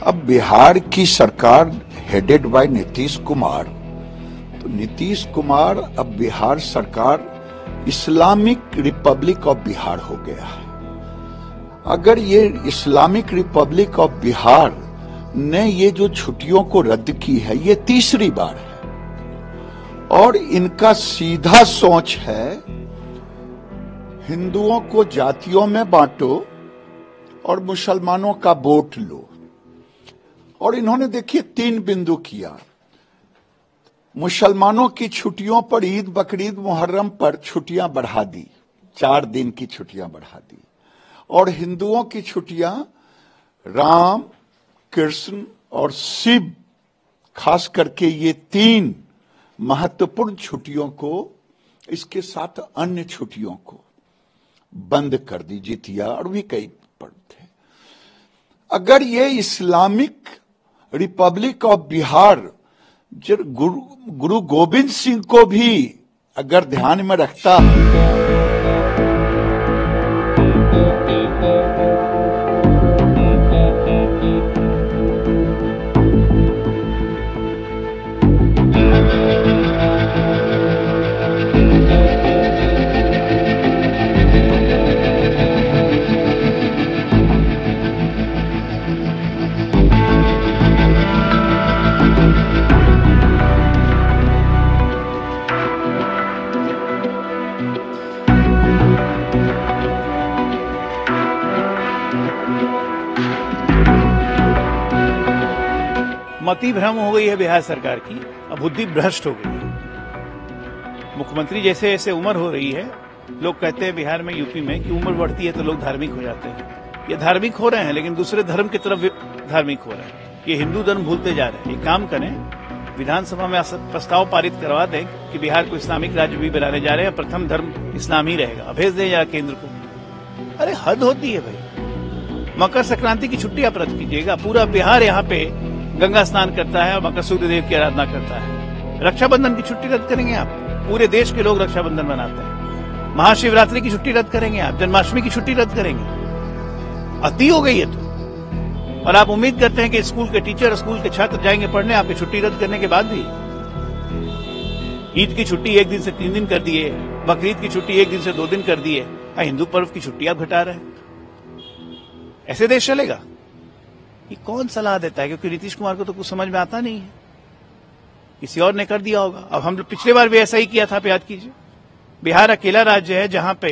अब बिहार की सरकार हेडेड बाय नीतीश कुमार, तो नीतीश कुमार अब बिहार सरकार इस्लामिक रिपब्लिक ऑफ बिहार हो गया है। अगर ये इस्लामिक रिपब्लिक ऑफ बिहार ने ये जो छुट्टियों को रद्द की है, ये तीसरी बार है और इनका सीधा सोच है हिंदुओं को जातियों में बांटो और मुसलमानों का वोट लो। और इन्होंने देखिए 3 बिंदु किया। मुसलमानों की छुट्टियों पर ईद, बकरीद, मुहर्रम पर छुट्टियां बढ़ा दी, 4 दिन की छुट्टियां बढ़ा दी। और हिंदुओं की छुट्टियां राम, कृष्ण और शिव, खास करके ये 3 महत्वपूर्ण छुट्टियों को, इसके साथ अन्य छुट्टियों को बंद कर दी, जितिया और भी कई पर्व थे। अगर ये इस्लामिक रिपब्लिक ऑफ बिहार गुरु गोविंद सिंह को भी अगर ध्यान में रखता मति भ्रम हो गई है बिहार सरकार की, अब बुद्धि भ्रष्ट हो गई है। मुख्यमंत्री जैसे जैसे उम्र हो रही है, लोग कहते हैं बिहार में, यूपी में कि उम्र बढ़ती है तो लोग धार्मिक हो जाते हैं। ये धार्मिक हो रहे हैं लेकिन दूसरे धर्म की तरफ धार्मिक हो रहे हैं। ये हिंदू धर्म भूलते जा रहे हैं। एक काम करें, विधानसभा में प्रस्ताव पारित करवा दें कि बिहार को इस्लामिक राज्य भी बनाने जा रहे हैं, प्रथम धर्म इस्लाम ही रहेगा। भेज दें जरा केंद्र को। अरे हद होती है भाई। मकर संक्रांति की छुट्टी आप रद्द कीजिएगा। पूरा बिहार यहाँ पे गंगा स्नान करता है और मकर सूर्य देव की आराधना करता है। रक्षाबंधन की छुट्टी रद्द करेंगे आप? पूरे देश के लोग रक्षाबंधन मनाते हैं। महाशिवरात्रि की छुट्टी रद्द करेंगे आप? जन्माष्टमी की छुट्टी रद्द करेंगे? अति हो गई है तो। और आप उम्मीद करते हैं कि स्कूल के टीचर, स्कूल के छात्र जाएंगे पढ़ने आपकी छुट्टी रद्द करने के बाद भी? ईद की छुट्टी 1 दिन से 3 दिन कर दिए, बकरीद की छुट्टी 1 दिन से 2 दिन कर दिए, हिंदू पर्व की छुट्टी आप घटा रहे हैं। ऐसे देश चलेगा? ये कौन सलाह देता है? क्योंकि नीतीश कुमार को तो कुछ समझ में आता नहीं है, किसी और ने कर दिया होगा। अब हम पिछले बार भी ऐसा ही किया था, आप याद कीजिए। बिहार अकेला राज्य है जहां पे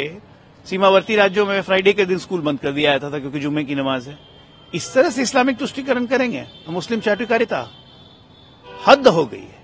सीमावर्ती राज्यों में फ्राइडे के दिन स्कूल बंद कर दिया जाता था क्योंकि जुम्मे की नमाज है। इस तरह से इस्लामिक तुष्टीकरण करेंगे तो मुस्लिम चाटुकारिता, हद हो गई है।